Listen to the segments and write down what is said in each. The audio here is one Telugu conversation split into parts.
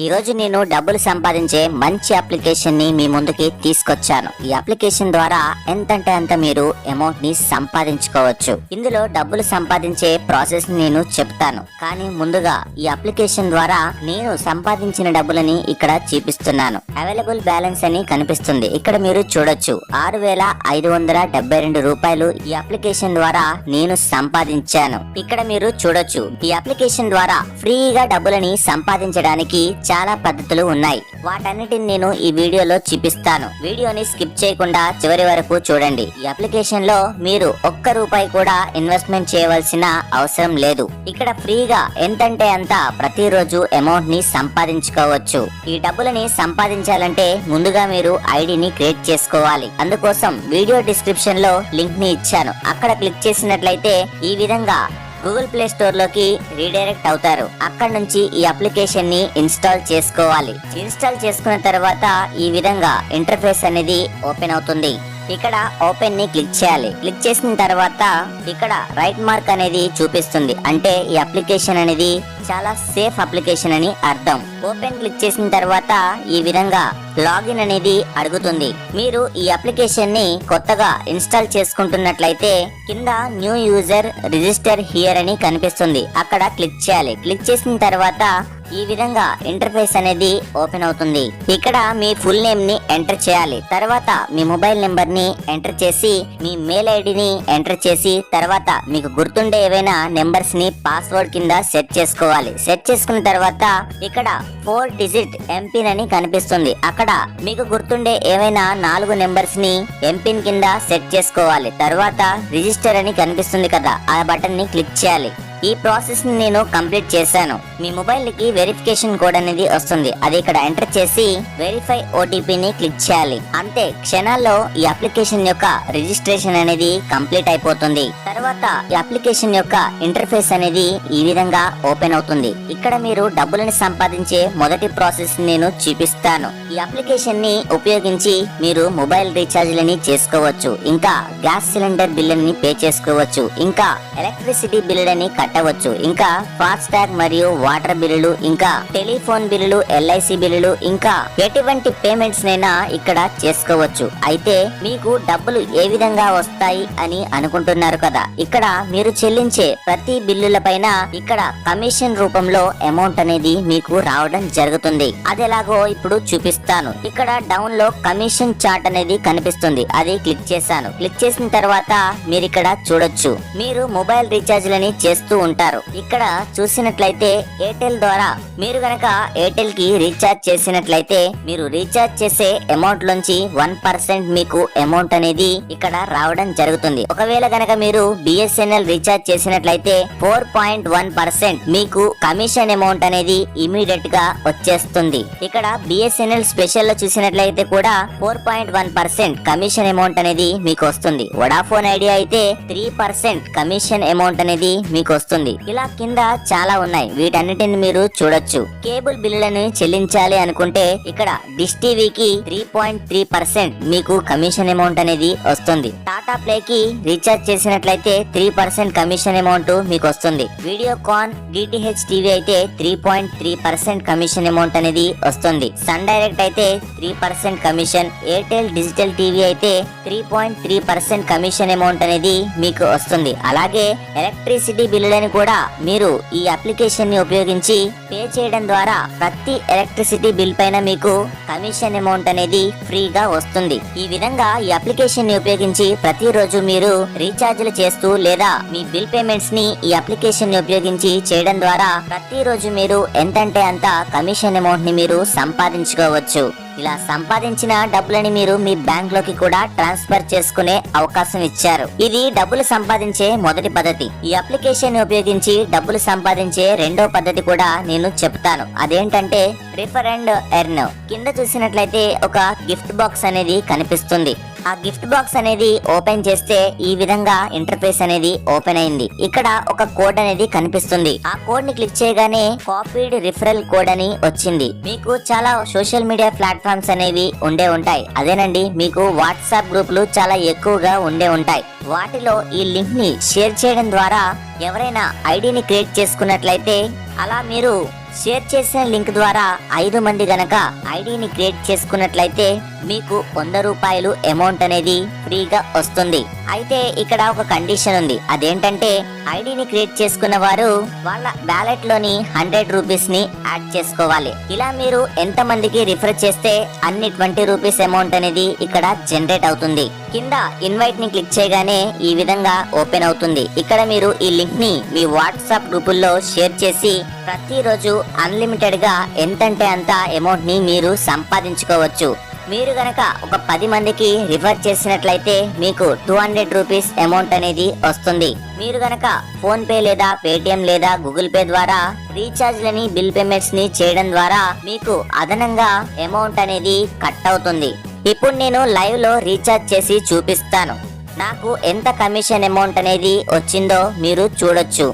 ఈ రోజు నేను డబ్బులు సంపాదించే మంచి అప్లికేషన్ ని మీ ముందుకి తీసుకొచ్చాను. ఈ అప్లికేషన్ ద్వారా ఎంతంటే అంత మీరు అమౌంట్ ని సంపాదించుకోవచ్చు. ఇందులో డబ్బులు సంపాదించే ప్రాసెస్ ని నేను చెప్తాను. కానీ ముందుగా ఈ అప్లికేషన్ ద్వారా నేను సంపాదించిన డబ్బులని ఇక్కడ చూపిస్తున్నాను. అవైలబుల్ బ్యాలెన్స్ అని కనిపిస్తుంది. ఇక్కడ మీరు చూడొచ్చు 6,572 రూపాయలు ఈ అప్లికేషన్ ద్వారా నేను సంపాదించాను. ఇక్కడ మీరు చూడొచ్చు ఈ అప్లికేషన్ ద్వారా ఫ్రీగా డబ్బులని సంపాదించడానికి చాలా పద్ధతులు ఉన్నాయి. వాటన్నిటిని నేను ఈ వీడియోలో చూపిస్తాను. వీడియోని స్కిప్ చేయకుండా చివరి వరకు చూడండి. ఈ అప్లికేషన్ లో మీరు ఒక్క రూపాయి కూడా ఇన్వెస్ట్మెంట్ చేయవలసిన అవసరం లేదు. ఇక్కడ ఫ్రీగా ఎంతంటే అంత ప్రతిరోజు అమౌంట్ ని సంపాదించుకోవచ్చు. ఈ డబ్బులని సంపాదించాలంటే ముందుగా మీరు ఐడిని క్రియేట్ చేసుకోవాలి. అందుకోసం వీడియో డిస్క్రిప్షన్ లో లింక్ ని ఇచ్చాను. అక్కడ క్లిక్ చేసినట్లయితే ఈ విధంగా గూగుల్ ప్లే స్టోర్ లోకి రీడైరెక్ట్ అవుతారు. అక్కడ నుంచి ఈ అప్లికేషన్ ని ఇన్స్టాల్ చేసుకోవాలి. ఇన్స్టాల్ చేసుకున్న తర్వాత ఈ విధంగా ఇంటర్ఫేస్ అనేది ఓపెన్ అవుతుంది. ఇక్కడ ఓపెన్ ని క్లిక్ చేయాలి. క్లిక్ చేసిన తర్వాత ఇక్కడ రైట్ మార్క్ అనేది చూపిస్తుంది. అంటే ఈ అప్లికేషన్ అనేది చాలా సేఫ్ అప్లికేషన్ అని అర్థం. ఓపెన్ క్లిక్ చేసిన తర్వాత ఈ విధంగా లాగిన్ అనేది అడుగుతుంది. మీరు ఈ అప్లికేషన్ ని కొత్తగా ఇన్స్టాల్ చేసుకుంటున్నట్లయితే కింద న్యూ యూజర్ రిజిస్టర్ హియర్ అని కనిపిస్తుంది. అక్కడ క్లిక్ చేయాలి. క్లిక్ చేసిన తర్వాత ఈ విధంగా ఇంటర్ఫేస్ అనేది ఓపెన్ అవుతుంది. ఇక్కడ మీ ఫుల్ నేమ్ ని ఎంటర్ చేయాలి. తర్వాత మీ మొబైల్ నెంబర్ ని ఎంటర్ చేసి మీ మెయిల్ ఐడిని ఎంటర్ చేసి తర్వాత మీకు గుర్తుండే ఏవైనా నెంబర్స్ ని పాస్వర్డ్ కింద సెట్ చేసుకోవాలి. సెట్ చేసుకున్న తర్వాత ఇక్కడ 4 డిజిట్ ఎంపిన్ అని కనిపిస్తుంది. అక్కడ మీకు గుర్తుండే ఏవైనా 4 నెంబర్స్ ని ఎంపిన్ కింద సెట్ చేసుకోవాలి. తర్వాత రిజిస్టర్ అని కనిపిస్తుంది కదా, ఆ బటన్ ని క్లిక్ చేయాలి. ఈ ప్రాసెస్ ని నేను కంప్లీట్ చేశాను. మీ మొబైల్ కి వెరిఫికేషన్ కోడ్ అనేది వస్తుంది. అది ఇక్కడ ఎంటర్ చేసి వెరిఫై ఓటీపీని క్లిక్ చేయాలి. అంతే, క్షణాల్లో ఈ అప్లికేషన్ యొక్క రిజిస్ట్రేషన్ అనేది కంప్లీట్ అయిపోతుంది. తర్వాత ఈ అప్లికేషన్ యొక్క ఇంటర్ఫేస్ అనేది ఈ విధంగా ఓపెన్ అవుతుంది. ఇక్కడ మీరు డబ్బులను సంపాదించే మొదటి ప్రాసెస్ నేను చూపిస్తాను. ఈ అప్లికేషన్ ని ఉపయోగించి మీరు మొబైల్ రీఛార్జ్లని చేసుకోవచ్చు, ఇంకా గ్యాస్ సిలిండర్ బిల్లుని పే చేసుకోవచ్చు, ఇంకా ఎలక్ట్రిసిటీ బిల్లులని కట్టవచ్చు, ఇంకా ఫాస్టాగ్ మరియు వాటర్ బిల్లులు, ఇంకా టెలిఫోన్ బిల్లులు, ఎల్ఐసి బిల్లులు, ఇంకా ఎటువంటి పేమెంట్స్ నైనా ఇక్కడ చేసుకోవచ్చు. అయితే మీకు డబ్బులు ఏ విధంగా వస్తాయి అని అనుకుంటున్నారు కదా, ఇక్కడ మీరు చెల్లించే ప్రతి బిల్లుల పైన ఇక్కడ కమిషన్ రూపంలో అమౌంట్ అనేది మీకు రావడం జరుగుతుంది. అది ఎలాగో ఇప్పుడు చూపిస్తాను. ఇక్కడ డౌన్ లో కమిషన్ చార్ట్ అనేది కనిపిస్తుంది. అది క్లిక్ చేశాను. క్లిక్ చేసిన తర్వాత మీరు ఇక్కడ చూడొచ్చు మీరు మొబైల్ రీఛార్జ్లని చేస్తూ ఉంటారు. ఇక్కడ చూసినట్లయితే ఎయిర్టెల్ ద్వారా మీరు గనక ఎయిర్టెల్ కి రీఛార్జ్ చేసినట్లయితే మీరు రీఛార్జ్ చేసే అమౌంట్ లోంచి 1% మీకు అమౌంట్ అనేది ఇక్కడ రావడం జరుగుతుంది. ఒకవేళ గనక మీరు బిఎస్ఎన్ఎల్ రీఛార్జ్ చేసినట్లయితే 4.1% మీకు కమిషన్ అమౌంట్ అనేది ఇమీడియట్ గా వచ్చేస్తుంది. ఇక్కడ బిఎస్ఎన్ఎల్ స్పెషల్ లో చూసినట్లయితే కూడా 4.1% కమిషన్ అమౌంట్ అనేది మీకు వస్తుంది. వొడాఫోన్ ఐడియా అయితే 3% కమిషన్ అమౌంట్ అనేది మీకు వస్తుంది. ఇలా కింద చాలా ఉన్నాయి. వీటన్నిటిని మీరు చూడొచ్చు. కేబుల్ బిల్లులను చెల్లించాలి అనుకుంటే ఇక్కడ డిష్ టీవీకి 3.3% మీకు కమిషన్ అమౌంట్ అనేది వస్తుంది. టాటా ప్లే కి రీఛార్జ్ చేసినట్లయితే 3% కమిషన్ అమౌంట్ మీకు వస్తుంది. వీడియోకాన్ డిటిహెచ్ టీవీ అయితే 3.3% కమిషన్ అమౌంట్ అనేది వస్తుంది. సన్ డైరెక్ట్ అయితే 3% కమిషన్, ఎయిర్టెల్ డిజిటల్ టీవీ అయితే 3.3% కమిషన్ అమౌంట్ అనేది మీకు వస్తుంది. అలాగే ఎలక్ట్రిసిటీ బిల్లులను కూడా మీరు ఈ అప్లికేషన్ ని ఉపయోగించి పే చేయడం ద్వారా ప్రతి ఎలక్ట్రిసిటీ బిల్ పైన మీకు కమిషన్ అమౌంట్ అనేది ఫ్రీగా వస్తుంది. ఈ విధంగా ఈ అప్లికేషన్ ని ఉపయోగించి ప్రతిరోజు మీరు రీఛార్జ్లు చేస్తూ లేదా మీ బిల్ పేమెంట్స్ ని ఈ అప్లికేషన్ ని ఉపయోగించి చేయడం ద్వారా ప్రతిరోజు మీరు ఎంతంటే అంత కమిషన్ అమౌంట్ ని మీరు సంపాదించుకోవచ్చు. ఇలా సంపాదించిన డబ్బులని మీరు మీ బ్యాంక్ లోకి కూడా ట్రాన్స్ఫర్ చేసుకునే అవకాశం ఇచ్చారు. ఇది డబ్బులు సంపాదించే మొదటి పద్ధతి. ఈ అప్లికేషన్ ని ఉపయోగించి డబ్బులు సంపాదించే రెండో పద్ధతి కూడా నేను చెప్తాను. అదేంటంటే రిఫర్ అండ్ ఎర్న్. కింద చూసినట్లయితే ఒక గిఫ్ట్ బాక్స్ అనేది కనిపిస్తుంది. ఆ గిఫ్ట్ బాక్స్ అనేది ఓపెన్ చేస్తే ఈ విధంగా ఇంటర్ఫేస్ అనేది ఓపెన్ అయింది. ఇక్కడ ఒక కోడ్ అనేది కనిపిస్తుంది. ఆ కోడ్ ని క్లిక్ చేయగానే కాపీడ్ రిఫరల్ కోడ్ అని వచ్చింది. మీకు చాలా సోషల్ మీడియా ప్లాట్ఫామ్స్ అనేవి ఉండే ఉంటాయి. అదేనండి, మీకు వాట్సాప్ గ్రూపులు చాలా ఎక్కువగా ఉండే ఉంటాయి. వాటిలో ఈ లింక్ ని షేర్ చేయడం ద్వారా ఎవరైనా ఐడిని క్రియేట్ చేసుకున్నట్లయితే అలా మీరు షేర్ చేసిన లింక్ ద్వారా 5 మంది గనక ఐడిని క్రియేట్ చేసుకున్నట్లయితే మీకు 100 రూపాయలు అమౌంట్ అనేది ఫ్రీగా వస్తుంది. అయితే ఇక్కడ ఒక కండిషన్ ఉంది. అదేంటంటే ఐడిని క్రియేట్ చేసుకున్న వారు వాళ్ళ బ్యాలెట్ లోని 100 రూపీస్ ని యాడ్ చేసుకోవాలి. ఇలా మీరు ఎంత మందికి రిఫర్ చేస్తే అన్ని 20 రూపీస్ అమౌంట్ అనేది ఇక్కడ జనరేట్ అవుతుంది. కింద ఇన్వైట్ ని క్లిక్ చేయగానే ఈ విధంగా ఓపెన్ అవుతుంది. ఇక్కడ మీరు ఈ లింక్ ని మీ వాట్సాప్ గ్రూపుల్లో షేర్ చేసి ప్రతిరోజు అన్లిమిటెడ్ గా ఎంతంటే అంత అమౌంట్ ని మీరు సంపాదించుకోవచ్చు. మీరు గనక ఒక 10 మందికి రిఫర్ చేసినట్లయితే మీకు 200 రూపీస్ అమౌంట్ అనేది వస్తుంది. మీరు గనక ఫోన్ పే లేదా పేటిఎం లేదా గూగుల్ పే ద్వారా రీఛార్జ్ లని బిల్ పేమెంట్స్ ని చేయడం ద్వారా మీకు అదనంగా అమౌంట్ అనేది కట్ అవుతుంది. ఇప్పుడు నేను లైవ్ లో రీఛార్జ్ చేసి చూపిస్తాను. నాకు ఎంత కమిషన్ అమౌంట్ అనేది వచ్చిందో మీరు చూడొచ్చు.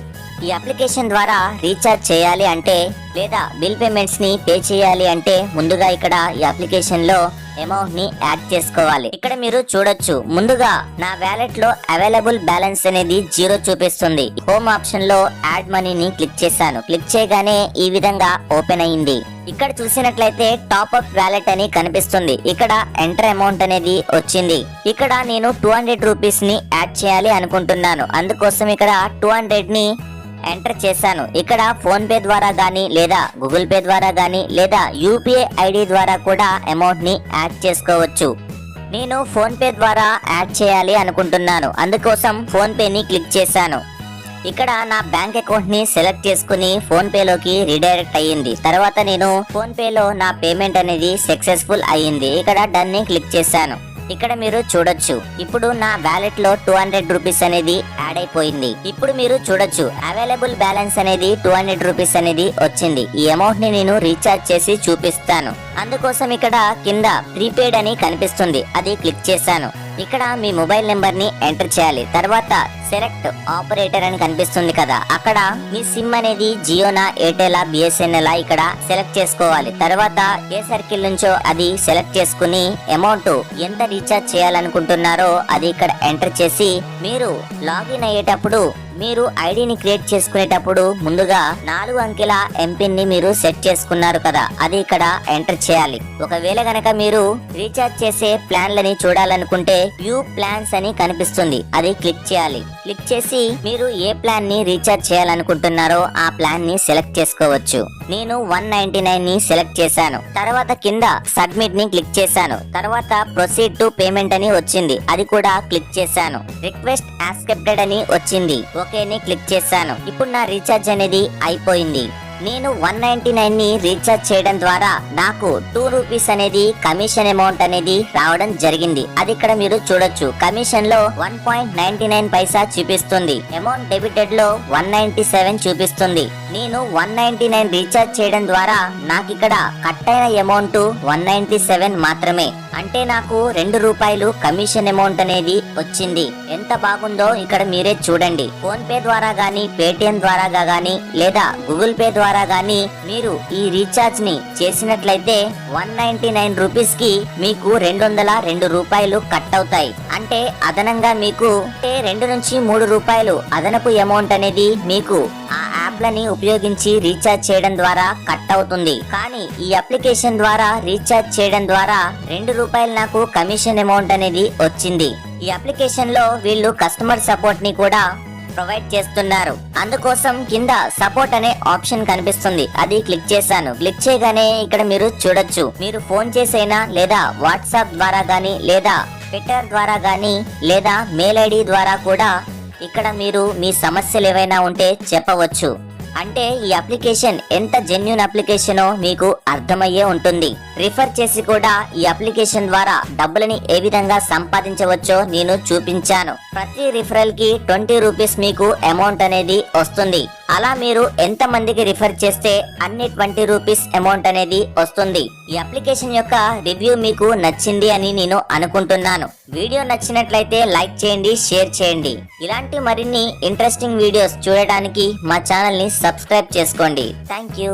ఈ అప్లికేషన్ ద్వారా రీఛార్జ్ చేయాలి అంటే లేదా బిల్ పేమెంట్స్ ని పే చేయాలి అంటే ముందుగా ఇక్కడ ఈ అప్లికేషన్ లో అమౌంట్ ని యాడ్ చేసుకోవాలి. ఇక్కడ మీరు చూడొచ్చు, ముందుగా నా వ్యాలెట్ లో అవైలబుల్ బ్యాలెన్స్ అనేది 0 చూపిస్తుంది. హోమ్ ఆప్షన్ లో యాడ్ మనీని క్లిక్ చేశాను. క్లిక్ చేయగానే ఈ విధంగా ఓపెన్ అయింది. ఇక్కడ చూసినట్లయితే టాప్ అప్ వ్యాలెట్ అని కనిపిస్తుంది. ఇక్కడ ఎంటర్ అమౌంట్ అనేది వచ్చింది. ఇక్కడ నేను 200 రూపీస్ ని యాడ్ చేయాలి అనుకుంటున్నాను. అందుకోసం ఇక్కడ 200 ని ఎంటర్ చేశాను. ఇక్కడ ఫోన్ పే ద్వారా గానీ లేదా గూగుల్ పే ద్వారా గానీ లేదా యూపీఐ ఐడి ద్వారా కూడా అమౌంట్ ని యాడ్ చేసుకోవచ్చు. నేను ఫోన్ పే ద్వారా యాడ్ చేయాలి అనుకుంటున్నాను. అందుకోసం ఫోన్ పే ని క్లిక్ చేశాను. ఇక్కడ నా బ్యాంక్ అకౌంట్ ని సెలెక్ట్ చేసుకుని ఫోన్ పే లోకి రీడైరెక్ట్ అయ్యింది. తర్వాత నేను ఫోన్ పే లో నా పేమెంట్ అనేది సక్సెస్ఫుల్ అయ్యింది. ఇక్కడ డన్ ని క్లిక్ చేశాను. ఇక్కడ మీరు చూడొచ్చు, ఇప్పుడు నా వ్యాలెట్ లో 200 రూపీస్ అనేది యాడ్ అయిపోయింది. ఇప్పుడు మీరు చూడొచ్చు, అవైలబుల్ బ్యాలెన్స్ అనేది 200 రూపీస్ అనేది వచ్చింది. ఈ అమౌంట్ ని నేను రీఛార్జ్ చేసి చూపిస్తాను. అందుకోసం ఇక్కడ కింద ప్రీపెయిడ్ అని కనిపిస్తుంది, అది క్లిక్ చేశాను. ఇక్కడ మీ మొబైల్ నెంబర్ ని ఎంటర్ చేయాలి. తర్వాత సెలెక్ట్ ఆపరేటర్ అని కనిపిస్తుంది కదా, అక్కడ మీ సిమ్ అనేది జియోనా, ఎయిర్టెలా, బిఎస్ఎన్ఎల్ ఇక్కడ సెలెక్ట్ చేసుకోవాలి. తర్వాత ఏ సర్కిల్ నుంచో అది సెలెక్ట్ చేసుకుని అమౌంట్ ఎంత రీఛార్జ్ చేయాలనుకుంటున్నారో అది ఇక్కడ ఎంటర్ చేసి మీరు లాగిన్ అయ్యేటప్పుడు మీరు ఐడిని క్రియేట్ చేసుకునేటప్పుడు ముందుగా 4 అంకెల ఎంపిన్ ని మీరు సెట్ చేసుకున్నారు కదా, అది ఇక్కడ ఎంటర్ చేయాలి. ఒకవేళ గనక మీరు రీఛార్జ్ చేసే ప్లాన్లని చూడాలనుకుంటే వ్యూ ప్లాన్స్ అని కనిపిస్తుంది, అది క్లిక్ చేయాలి. క్లిక్ చేసి మీరు ఏ ప్లాన్ ని రీఛార్జ్ చేయాలనుకుంటున్నారో ఆ ప్లాన్ ని సెలెక్ట్ చేసుకోవచ్చు. నేను 199 ని సెలెక్ట్ చేశాను. తర్వాత కింద సబ్మిట్ ని క్లిక్ చేశాను. తర్వాత ప్రొసీడ్ టు పేమెంట్ అని వచ్చింది, అది కూడా క్లిక్ చేశాను. రిక్వెస్ట్ యాక్సెప్టెడ్ అని వచ్చింది, ఓకే ని క్లిక్ చేశాను. ఇప్పుడు నా రీఛార్జ్ అనేది అయిపోయింది. నేను 199 ని రీఛార్జ్ చేయడం ద్వారా నాకు 2 రూపీస్ అనేది కమిషన్ అమౌంట్ అనేది రావడం జరిగింది. అది ఇక్కడ మీరు చూడొచ్చు, కమిషన్ లో 1.99 పైసా చూపిస్తుంది. అమౌంట్ డెబిటెడ్ లో 197 చూపిస్తుంది. నేను 199 రీఛార్జ్ చేయడం ద్వారా నాకు ఇక్కడ కట్ అయిన అమౌంట్ 197 మాత్రమే. అంటే నాకు 2 రూపాయలు కమిషన్ అమౌంట్ అనేది వచ్చింది. ఎంత బాగుందో ఇక్కడ మీరే చూడండి. ఫోన్ పే ద్వారా గానీ, పేటిఎం ద్వారా గానీ లేదా గూగుల్ పే ద్వారా గానీ మీరు ఈ రీఛార్జ్ ని చేసినట్లయితే 199 రూపీస్ కి మీకు 202 రూపాయలు కట్ అవుతాయి. అంటే అదనంగా మీకు 2 నుంచి 3 రూపాయలు అదనపు అమౌంట్ అనేది మీకు ఆ యాప్లని ఉపయోగించి రీఛార్జ్ చేయడం ద్వారా కట్ అవుతుంది. కానీ ఈ అప్లికేషన్ ద్వారా రీఛార్జ్ చేయడం ద్వారా 2 రూపాయలు నాకు కమిషన్ అమౌంట్ అనేది వచ్చింది. ఈ అప్లికేషన్ లో వీళ్ళు కస్టమర్ సపోర్ట్ ని కూడా ప్రొవైడ్ చేస్తున్నారు. అందుకోసం కింద సపోర్ట్ అనే ఆప్షన్ కనిపిస్తుంది, అది క్లిక్ చేశాను. క్లిక్ చేయగానే ఇక్కడ మీరు చూడొచ్చు, మీరు ఫోన్ చేసైనా లేదా వాట్సాప్ ద్వారా గానీ లేదా ట్విట్టర్ ద్వారా గానీ లేదా మెయిల్ ఐడి ద్వారా కూడా ఇక్కడ మీరు మీ సమస్యలు ఏవైనా ఉంటే చెప్పవచ్చు. అంటే ఈ అప్లికేషన్ ఎంత జెన్యూన్ అప్లికేషనో మీకు అర్థమయ్యే ఉంటుంది. రిఫర్ చేసి కూడా ఈ అప్లికేషన్ ద్వారా డబ్బులని ఏ విధంగా సంపాదించవచ్చో నేను చూపించాను. ప్రతి రిఫరల్ కి 20 రూపీస్ మీకు అమౌంట్ అనేది వస్తుంది. అలా మీరు ఎంత మందికి రిఫర్ చేస్తే అన్ని 20 రూపీస్ అమౌంట్ అనేది వస్తుంది. ఈ అప్లికేషన్ యొక్క రివ్యూ మీకు నచ్చింది అని నేను అనుకుంటున్నాను. వీడియో నచ్చినట్లయితే లైక్ చేయండి, షేర్ చేయండి. ఇలాంటి మరిన్ని ఇంట్రెస్టింగ్ వీడియోస్ చూడడానికి మా ఛానల్ ని సబ్స్క్రైబ్ చేసుకోండి. Thank you.